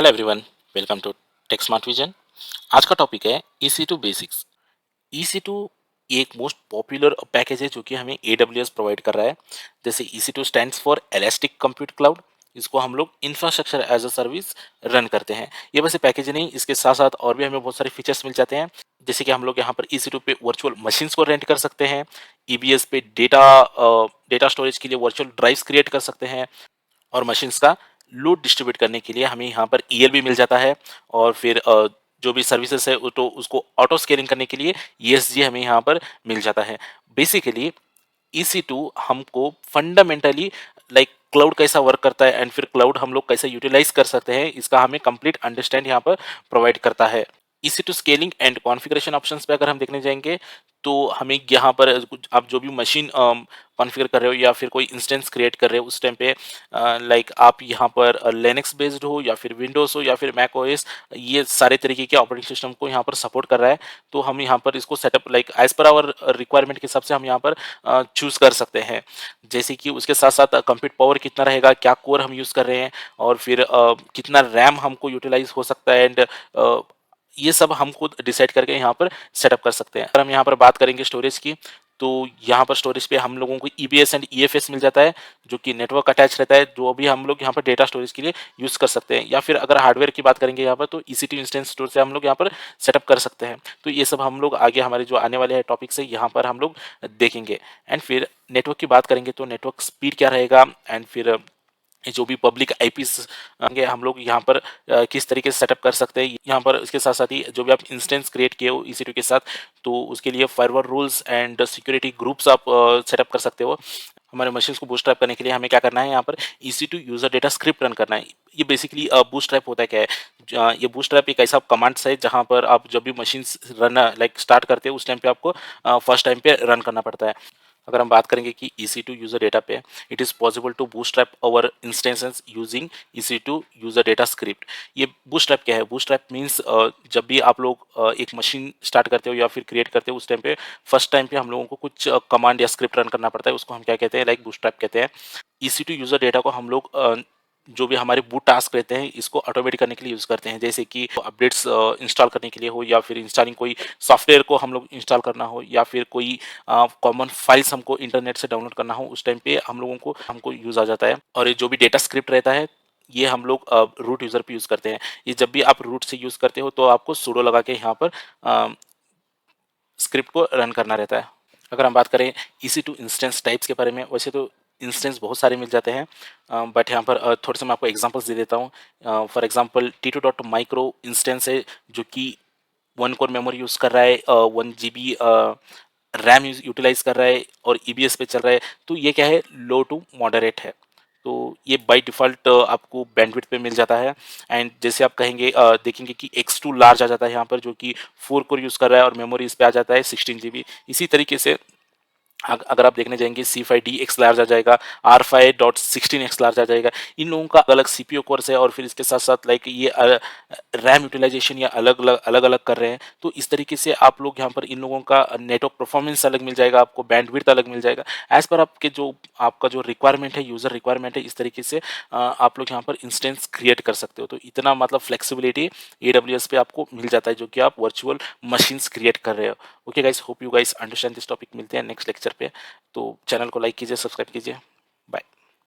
Hello everyone, welcome to Tech Smart Vision. आज का topic है EC2 बेसिक्स। EC2 ये एक मोस्ट पॉपुलर पैकेज है जो कि हमें AWS प्रोवाइड कर रहा है। जैसे EC2 stands for elastic compute cloud. इसको हम लोग infrastructure as a service run करते हैं। ये बस पैकेज नहीं, इसके साथ साथ और भी हमें बहुत सारे फीचर्स मिल जाते हैं। जैसे कि हम लोग यहाँ पर EC2 पे वर्चुअल मशीन्स को रेंट कर सकते हैं। EBS पे डेटा स्टोरेज के लिए वर्चुअल ड्राइव्स क्रिएट कर सकते हैं। और मशीन्स का लोड डिस्ट्रीब्यूट करने के लिए हमें यहाँ पर ELB मिल जाता है। और फिर जो भी सर्विसेज है तो उसको ऑटो स्केलिंग करने के लिए ESG हमें यहाँ पर मिल जाता है। बेसिकली EC2 हमको फंडामेंटली लाइक क्लाउड कैसा वर्क करता है एंड फिर क्लाउड हम लोग कैसे यूटिलाइज कर सकते हैं, इसका हमें कंप्लीट अंडरस्टैंड यहाँ पर प्रोवाइड करता है। EC2 scaling and configuration options पे अगर हम देखने जाएंगे तो हमें यहाँ पर आप जो भी मशीन कॉन्फ़िगर कर रहे हो या फिर कोई इंस्टेंस क्रिएट कर रहे हो उस टाइम पे लाइक आप यहाँ पर लिनक्स बेस्ड हो या फिर विंडोज़ हो या फिर मैक ओएस, ये सारे तरीके के ऑपरेटिंग सिस्टम को यहाँ पर सपोर्ट कर रहा है। तो हम यहाँ पर इसको setup like as per our requirement के हिसाब से हम यहाँ पर चूज़ कर सकते हैं। जैसे कि उसके साथ साथ कंप्यूट पावर कितना रहेगा, क्या कोर हम यूज़ कर रहे हैं, और फिर कितना रैम हमको यूटिलाइज हो सकता है एंड ये सब हम खुद डिसाइड करके यहाँ पर सेटअप कर सकते हैं। अगर हम यहाँ पर बात करेंगे स्टोरेज की, तो यहाँ पर स्टोरेज पे हम लोगों को EBS एंड EFS मिल जाता है जो कि नेटवर्क अटैच रहता है, जो भी हम लोग यहाँ पर डेटा स्टोरेज के लिए यूज़ कर सकते हैं। या फिर अगर हार्डवेयर की बात करेंगे यहाँ पर तो EC2 इंस्टेंस स्टोर से हम लोग यहाँ पर सेटअप कर सकते हैं। तो ये सब हम लोग आगे हमारे जो आने वाले टॉपिक से यहाँ पर हम लोग देखेंगे। एंड फिर नेटवर्क की बात करेंगे तो नेटवर्क स्पीड क्या रहेगा एंड फिर जो भी पब्लिक आईपीस होंगे हम लोग यहाँ पर किस तरीके से सेटअप कर सकते हैं यहाँ पर। इसके साथ साथ ही जो भी आप इंस्टेंस क्रिएट किए हो EC2 के साथ, तो उसके लिए firewall rules and security groups आप सेटअप कर सकते हो। हमारे मशीन्स को बूस्ट्रैप करने के लिए हमें क्या करना है, यहाँ पर EC2 user data script run करना है। ये बेसिकली बूस्ट्रैप होता है क्या है, ये बूस्ट्रैप एक ऐसा कमांड्स है जहाँ पर आप जब भी मशीन्स रन लाइक स्टार्ट करते हो उस टाइम पे आपको फर्स्ट टाइम पे रन करना पड़ता है। अगर हम बात करेंगे कि EC2 यूजर डेटा पे, it is possible to bootstrap our instances using EC2 user data script. ये बूस्ट्रैप क्या है, बूस्ट्रैप मीन्स जब भी आप लोग एक मशीन स्टार्ट करते हो या फिर क्रिएट करते हो उस टाइम पे फर्स्ट टाइम पे हम लोगों को कुछ कमांड या स्क्रिप्ट रन करना पड़ता है, उसको हम क्या कहते हैं, लाइक बूस्ट्रैप कहते हैं। EC2 यूजर डेटा को हम लोग जो भी हमारे बूट टास्क रहते हैं इसको ऑटोमेट करने के लिए यूज़ करते हैं। जैसे कि अपडेट्स इंस्टॉल करने के लिए हो या फिर इंस्टॉलिंग कोई सॉफ्टवेयर को हम लोग इंस्टॉल करना हो या फिर कोई कॉमन फाइल्स हमको इंटरनेट से डाउनलोड करना हो, उस टाइम पे हम लोगों को हमको यूज़ आ जाता है। और ये जो भी डेटा स्क्रिप्ट रहता है ये हम लोग रूट यूज़र पे यूज़ करते हैं। ये जब भी आप रूट से यूज़ करते हो तो आपको sudo लगा के यहाँ पर स्क्रिप्ट को रन करना रहता है। अगर हम बात करें EC2 इंस्टेंस टाइप्स के बारे में, वैसे तो इंस्टेंस बहुत सारे मिल जाते हैं, बट यहाँ पर थोड़े से मैं आपको एग्जांपल्स दे देता हूँ। फॉर एग्जांपल T2.micro इंस्टेंस है जो कि 1 कोर मेमोरी यूज़ कर रहा है, 1 GB रैम यूटिलाइज कर रहा है और EBS पे चल रहा है। तो ये क्या है, लो टू मॉडरेट है। तो ये बाय डिफ़ॉल्ट आपको बैंडविड्थ पे मिल जाता है। एंड जैसे आप कहेंगे देखेंगे कि X2 लार्ज आ जाता है यहाँ पर जो कि 4 कोर यूज़ कर रहा है और मेमोरी इस पे आ जाता है 16 GB। इसी तरीके से अगर आप देखने जाएंगे C5D X लार्ज आ जाएगा, R5.16 X लार्ज आ जाएगा। इन लोगों का अलग CPU कोर्स है और फिर इसके साथ साथ लाइक ये रैम यूटिलाइजेशन या अलग अलग कर रहे हैं। तो इस तरीके से आप लोग यहाँ पर इन लोगों का नेटवर्क परफॉर्मेंस अलग मिल जाएगा, आपको बैंडविड्थ अलग मिल जाएगा एज पर आपके जो आपका जो रिक्वायरमेंट है, यूज़र रिक्वायरमेंट है। इस तरीके से आप लोग यहाँ पर इंस्टेंस क्रिएट कर सकते हो। तो इतना मतलब फ्लेक्सिबिलिटी AWS पे आपको मिल जाता है जो कि आप वर्चुअल मशीन्स क्रिएट कर रहे हो। Okay guys, hope you guys understand this topic. मिलते हैं नेक्स्ट लेक्चर पे। तो चैनल को लाइक कीजिए, सब्सक्राइब कीजिए।